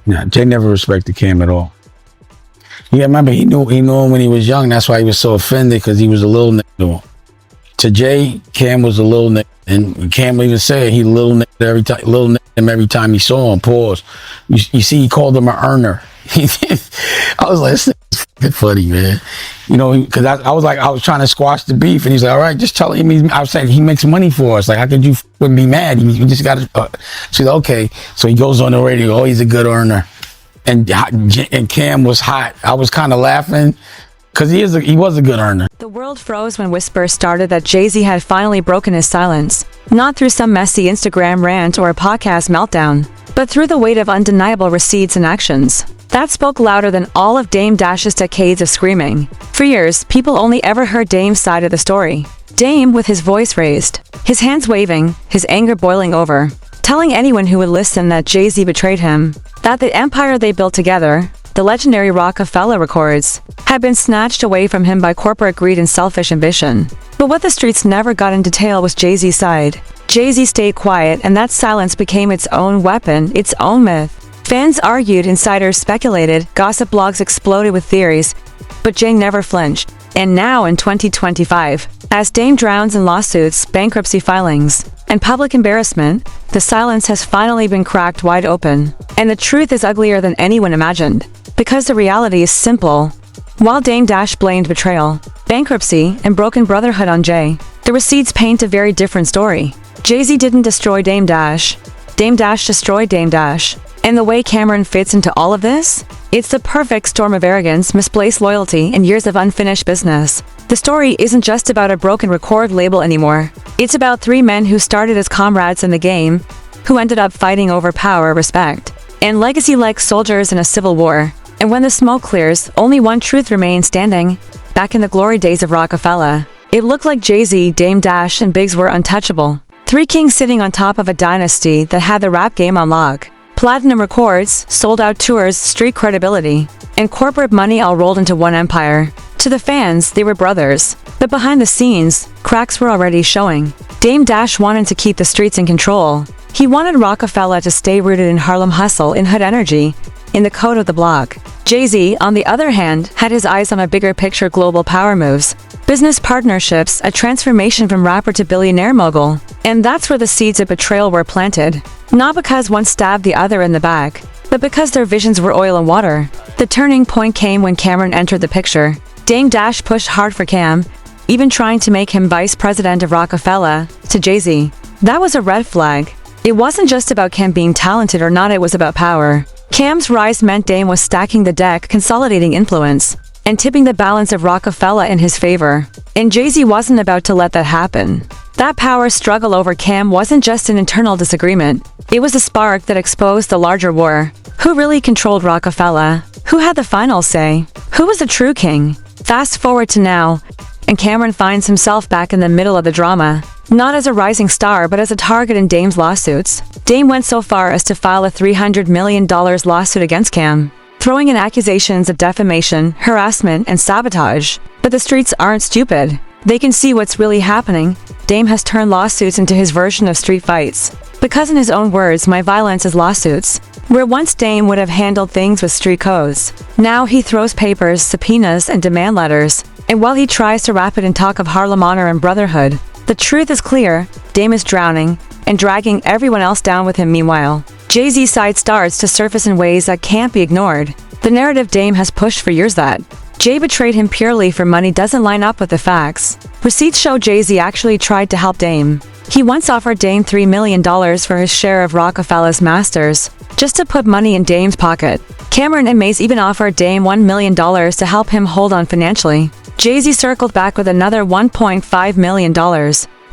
Yeah, Jay never respected Cam at all. Yeah, remember he knew him when he was young. That's why he was so offended because he was a little nigga to him. To Jay, Cam was a little nigga, and Cam even said he little nigga every time he saw him. Pause. You see, he called him an earner. I was like, this is fucking funny, man. You know, because I was trying to squash the beef, and he's like, all right, just tell him. I was saying he makes money for us. Like, how could you be mad? You just got to. She's like, okay. So he goes on the radio. Oh, he's a good earner. And Cam was hot. I was kind of laughing because he was a good earner. The world froze when whispers started that Jay-Z had finally broken his silence, not through some messy Instagram rant or a podcast meltdown, but through the weight of undeniable receipts and actions. That spoke louder than all of Dame Dash's decades of screaming. For years, people only ever heard Dame's side of the story. Dame with his voice raised, his hands waving, his anger boiling over, telling anyone who would listen that Jay-Z betrayed him, that the empire they built together, the legendary Roc-A-Fella records, had been snatched away from him by corporate greed and selfish ambition. But what the streets never got in detail was Jay-Z's side. Jay-Z stayed quiet, and that silence became its own weapon, its own myth. Fans argued, insiders speculated, gossip blogs exploded with theories, but Jay never flinched. And now in 2025, as Dame drowns in lawsuits, bankruptcy filings, and public embarrassment, the silence has finally been cracked wide open. And the truth is uglier than anyone imagined. Because the reality is simple. While Dame Dash blamed betrayal, bankruptcy, and broken brotherhood on Jay, the receipts paint a very different story. Jay-Z didn't destroy Dame Dash. Dame Dash destroyed Dame Dash. And the way Cameron fits into all of this? It's the perfect storm of arrogance, misplaced loyalty, and years of unfinished business. The story isn't just about a broken record label anymore. It's about three men who started as comrades in the game, who ended up fighting over power, respect, and legacy like soldiers in a civil war. And when the smoke clears, only one truth remains standing. Back in the glory days of Roc-A-Fella, it looked like Jay-Z, Dame Dash, and Biggs were untouchable. Three kings sitting on top of a dynasty that had the rap game on lock. Platinum records, sold-out tours, street credibility, and corporate money all rolled into one empire. To the fans, they were brothers. But behind the scenes, cracks were already showing. Dame Dash wanted to keep the streets in control. He wanted Roc-A-Fella to stay rooted in Harlem hustle, in hood energy, in the code of the block. Jay-Z, on the other hand, had his eyes on a bigger picture: global power moves, business partnerships, a transformation from rapper to billionaire mogul. And that's where the seeds of betrayal were planted. Not because one stabbed the other in the back, but because their visions were oil and water. The turning point came when Cameron entered the picture. Dame Dash pushed hard for Cam, even trying to make him vice president of Roc-A-Fella, to Jay-Z. That was a red flag. It wasn't just about Cam being talented or not, it was about power. Cam's rise meant Dame was stacking the deck, consolidating influence, and tipping the balance of Roc-A-Fella in his favor. And Jay-Z wasn't about to let that happen. That power struggle over Cam wasn't just an internal disagreement. It was a spark that exposed the larger war. Who really controlled Roc-A-Fella? Who had the final say? Who was the true king? Fast forward to now, and Cameron finds himself back in the middle of the drama. Not as a rising star, but as a target in Dame's lawsuits. Dame went so far as to file a $300 million lawsuit against Cam, throwing in accusations of defamation, harassment, and sabotage. But the streets aren't stupid. They can see what's really happening. Dame has turned lawsuits into his version of street fights. Because in his own words, my violence is lawsuits. Where once Dame would have handled things with street codes, now he throws papers, subpoenas, and demand letters. And while he tries to wrap it in talk of Harlem honor and brotherhood, the truth is clear: Dame is drowning and dragging everyone else down with him. Meanwhile, Jay-Z's side starts to surface in ways that can't be ignored. The narrative Dame has pushed for years that Jay betrayed him purely for money doesn't line up with the facts. Receipts show Jay-Z actually tried to help Dame. He once offered Dame $3 million for his share of Roc-A-Fella's masters, just to put money in Dame's pocket. Cameron and Mace even offered Dame $1 million to help him hold on financially. Jay-Z circled back with another $1.5 million.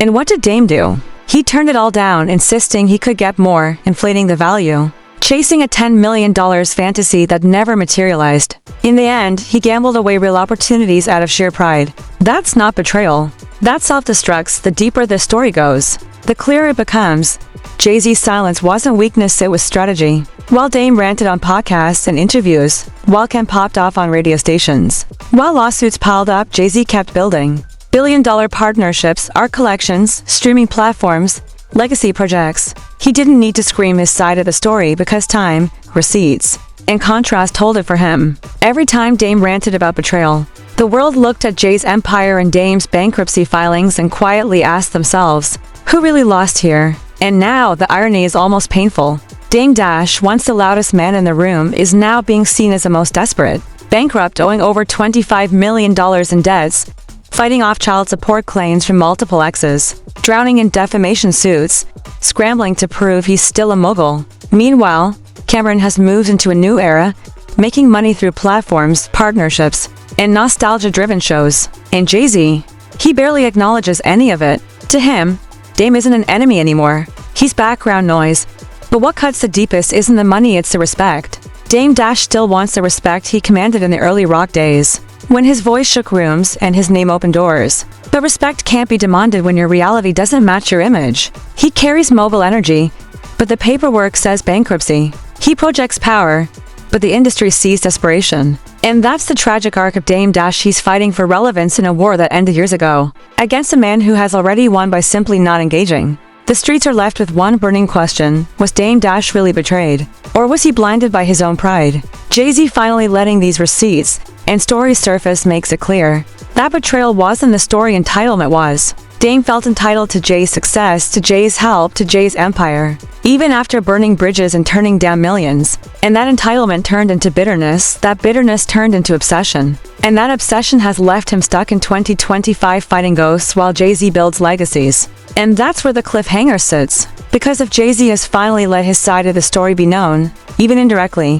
And what did Dame do? He turned it all down, insisting he could get more, inflating the value, chasing a $10 million fantasy that never materialized. In the end, he gambled away real opportunities out of sheer pride. That's not betrayal. That self-destructs. The deeper the story goes, the clearer it becomes. Jay-Z's silence wasn't weakness, it was strategy. While Dame ranted on podcasts and interviews, while Cam popped off on radio stations, while lawsuits piled up, Jay-Z kept building. $1 billion partnerships, art collections, streaming platforms. Legacy projects. He didn't need to scream his side of the story because time, receipts, and contrast told it for him. Every time Dame ranted about betrayal, the world looked at Jay's empire and Dame's bankruptcy filings and quietly asked themselves, who really lost here? And now, the irony is almost painful. Dame Dash, once the loudest man in the room, is now being seen as the most desperate. Bankrupt, owing over $25 million in debts, fighting off child support claims from multiple exes, drowning in defamation suits, scrambling to prove he's still a mogul. Meanwhile, Cameron has moved into a new era, making money through platforms, partnerships, and nostalgia-driven shows. And Jay-Z, he barely acknowledges any of it. To him, Dame isn't an enemy anymore. He's background noise. But what cuts the deepest isn't the money, it's the respect. Dame Dash still wants the respect he commanded in the early rock days, when his voice shook rooms and his name opened doors. But respect can't be demanded when your reality doesn't match your image. He carries mobile energy, but the paperwork says bankruptcy. He projects power, but the industry sees desperation. And that's the tragic arc of Dame Dash. He's fighting for relevance in a war that ended years ago, against a man who has already won by simply not engaging. The streets are left with one burning question: was Dame Dash really betrayed? Or was he blinded by his own pride? Jay-Z finally letting these receipts and stories surface makes it clear. That betrayal wasn't the story, entitlement was. Dame felt entitled to Jay's success, to Jay's help, to Jay's empire, even after burning bridges and turning down millions. And that entitlement turned into bitterness, that bitterness turned into obsession. And that obsession has left him stuck in 2025 fighting ghosts while Jay-Z builds legacies. And that's where the cliffhanger sits. Because if Jay-Z has finally let his side of the story be known, even indirectly,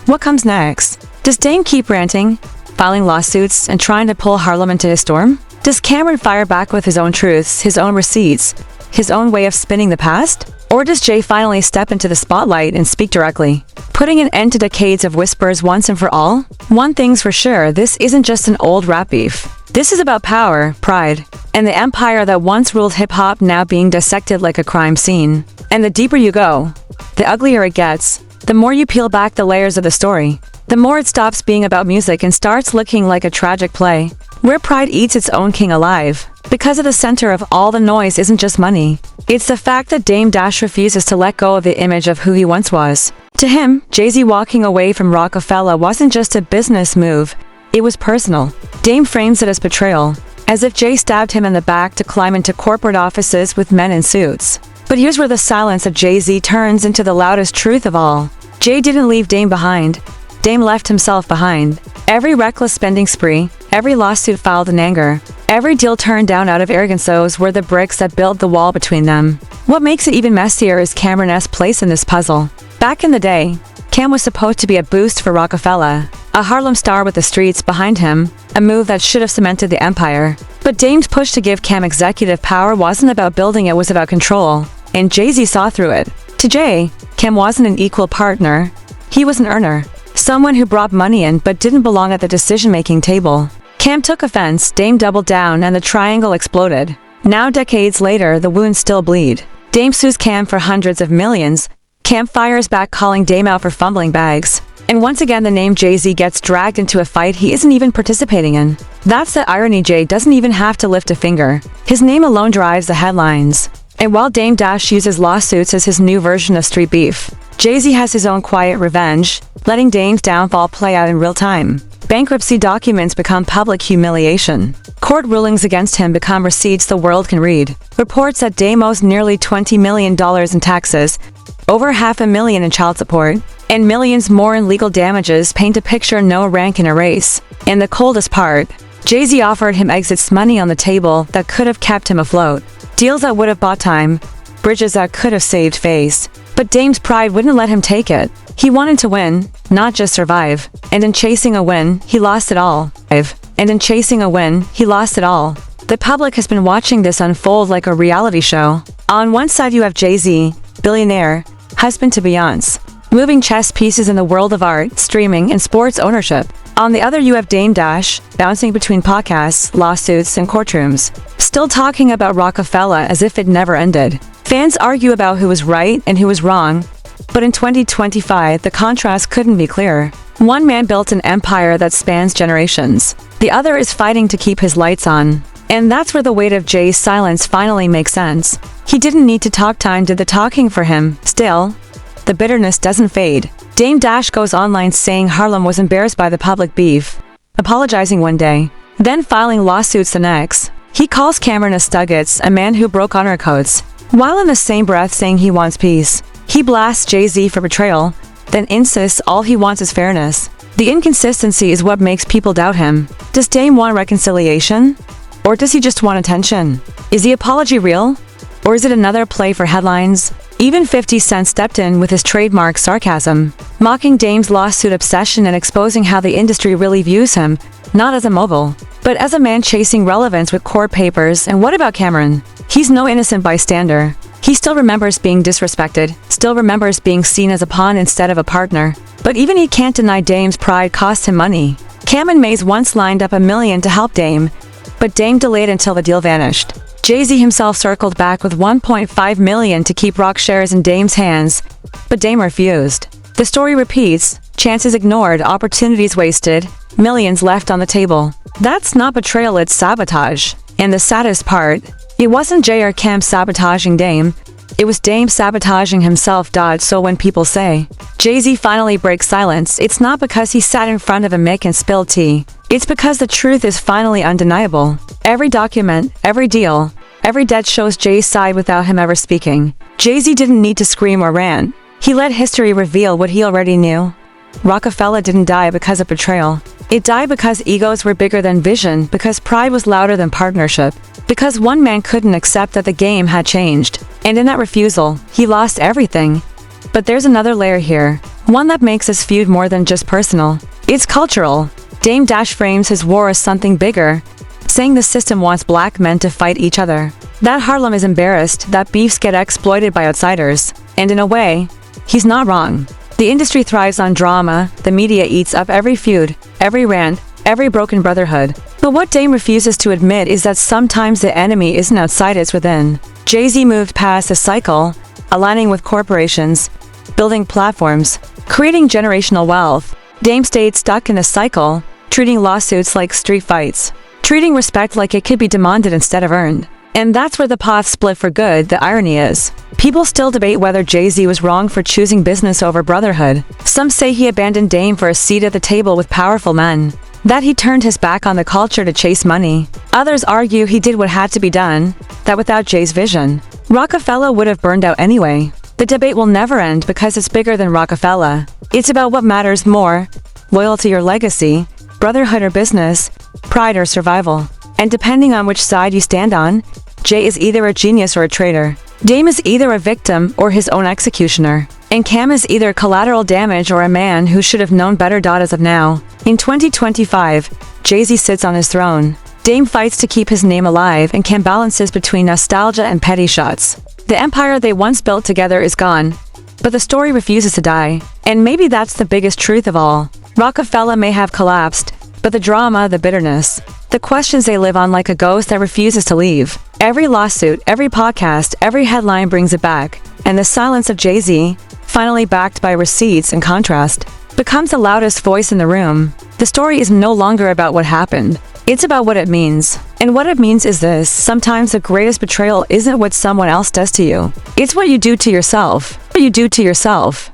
what comes next? Does Dame keep ranting, filing lawsuits, and trying to pull Harlem into his storm? Does Cameron fire back with his own truths, his own receipts, his own way of spinning the past? Or does Jay finally step into the spotlight and speak directly, putting an end to decades of whispers once and for all? One thing's for sure, this isn't just an old rap beef. This is about power, pride, and the empire that once ruled hip-hop now being dissected like a crime scene. And the deeper you go, the uglier it gets. The more you peel back the layers of the story, the more it stops being about music and starts looking like a tragic play, where pride eats its own king alive. Because at the center of all the noise isn't just money. It's the fact that Dame Dash refuses to let go of the image of who he once was. To him, Jay-Z walking away from Roc-A-Fella wasn't just a business move, it was personal. Dame frames it as betrayal, as if Jay stabbed him in the back to climb into corporate offices with men in suits. But here's where the silence of Jay-Z turns into the loudest truth of all. Jay didn't leave Dame behind. Dame left himself behind. Every reckless spending spree, every lawsuit filed in anger, every deal turned down out of arrogance, those were the bricks that built the wall between them. What makes it even messier is Cameron's place in this puzzle. Back in the day, Cam was supposed to be a boost for Roc-A-Fella, a Harlem star with the streets behind him, a move that should have cemented the empire. But Dame's push to give Cam executive power wasn't about building, it was about control, and Jay-Z saw through it. To Jay, Cam wasn't an equal partner, he was an earner. Someone who brought money in but didn't belong at the decision-making table. Cam took offense, Dame doubled down, and the triangle exploded. Now, decades later, the wounds still bleed. Dame sues Cam for hundreds of millions. Cam fires back, calling Dame out for fumbling bags. And once again, the name Jay-Z gets dragged into a fight he isn't even participating in. That's the irony. Jay doesn't even have to lift a finger. His name alone drives the headlines. And while Dame Dash uses lawsuits as his new version of street beef, Jay-Z has his own quiet revenge, letting Dame's downfall play out in real time. Bankruptcy documents become public humiliation. Court rulings against him become receipts the world can read. Reports that Dame owes nearly $20 million in taxes, over $500,000 in child support, and millions more in legal damages paint a picture no rank can erase. And the coldest part, Jay-Z offered him exits, money on the table that could have kept him afloat, deals that would have bought time, bridges that could have saved face. But Dame's pride wouldn't let him take it. He wanted to win, not just survive. And in chasing a win, he lost it all. And in chasing a win, he lost it all. The public has been watching this unfold like a reality show. On one side you have Jay-Z, billionaire, husband to Beyonce, moving chess pieces in the world of art, streaming, and sports ownership. On the other you have Dame Dash, bouncing between podcasts, lawsuits, and courtrooms, still talking about Roc-A-Fella as if it never ended. Fans argue about who was right and who was wrong, but in 2025, the contrast couldn't be clearer. One man built an empire that spans generations. The other is fighting to keep his lights on, And that's where the weight of Jay's silence finally makes sense. He didn't need to talk, time did the talking for him. Still, the bitterness doesn't fade. Dame Dash goes online saying Harlem was embarrassed by the public beef, apologizing one day, then filing lawsuits the next. He calls Cameron a Stuggets, a man who broke honor codes, while in the same breath saying he wants peace. He blasts Jay-Z for betrayal, then insists all he wants is fairness. The inconsistency is what makes people doubt him. Does Dame want reconciliation? Or does he just want attention? Is the apology real? Or is it another play for headlines? Even 50 Cent stepped in with his trademark sarcasm, mocking Dame's lawsuit obsession and exposing how the industry really views him, not as a mogul, but as a man chasing relevance with court papers. And what about Cameron? He's no innocent bystander. He still remembers being disrespected, still remembers being seen as a pawn instead of a partner. But even he can't deny Dame's pride cost him money. Cam and Maze once lined up $1 million to help Dame, but Dame delayed until the deal vanished. Jay-Z himself circled back with $1.5 million to keep Roc shares in Dame's hands, but Dame refused. The story repeats, chances ignored, opportunities wasted, millions left on the table. That's not betrayal, it's sabotage. And the saddest part, it wasn't Jay or Cam sabotaging Dame, it was Dame sabotaging himself. So when people say, Jay-Z finally breaks silence, it's not because he sat in front of a mic and spilled tea. It's because the truth is finally undeniable. Every document, every deal, every debt shows Jay's side without him ever speaking. Jay-Z didn't need to scream or rant. He let history reveal what he already knew. Roc-A-Fella didn't die because of betrayal. It died because egos were bigger than vision, because pride was louder than partnership, because one man couldn't accept that the game had changed. And in that refusal, he lost everything. But there's another layer here, one that makes this feud more than just personal. It's cultural. Dame Dash frames his war as something bigger, saying the system wants black men to fight each other, that Harlem is embarrassed, that beefs get exploited by outsiders. And in a way, he's not wrong. The industry thrives on drama, the media eats up every feud, every rant, every broken brotherhood. But what Dame refuses to admit is that sometimes the enemy isn't outside, it's within. Jay-Z moved past the cycle, aligning with corporations, building platforms, creating generational wealth. Dame stayed stuck in a cycle, treating lawsuits like street fights, treating respect like it could be demanded instead of earned. And that's where the path split for good. The irony is, people still debate whether Jay-Z was wrong for choosing business over brotherhood. Some say he abandoned Dame for a seat at the table with powerful men, that he turned his back on the culture to chase money. Others argue he did what had to be done, that without Jay's vision, Roc-A-Fella would have burned out anyway. The debate will never end because it's bigger than Roc-A-Fella. It's about what matters more, loyalty or legacy, brotherhood or business, pride or survival. And depending on which side you stand on, Jay is either a genius or a traitor. Dame is either a victim or his own executioner. And Cam is either collateral damage or a man who should have known better. As of now, in 2025, Jay-Z sits on his throne. Dame fights to keep his name alive, and Cam balances between nostalgia and petty shots. The empire they once built together is gone, but the story refuses to die. And maybe that's the biggest truth of all. Roc-A-Fella may have collapsed, but the drama, the bitterness, the questions, they live on like a ghost that refuses to leave. Every lawsuit, every podcast, every headline brings it back. And the silence of Jay-Z, finally backed by receipts and contrast, becomes the loudest voice in the room. The story is no longer about what happened. It's about what it means. And what it means is this: sometimes the greatest betrayal isn't what someone else does to you. It's what you do to yourself. What you do to yourself.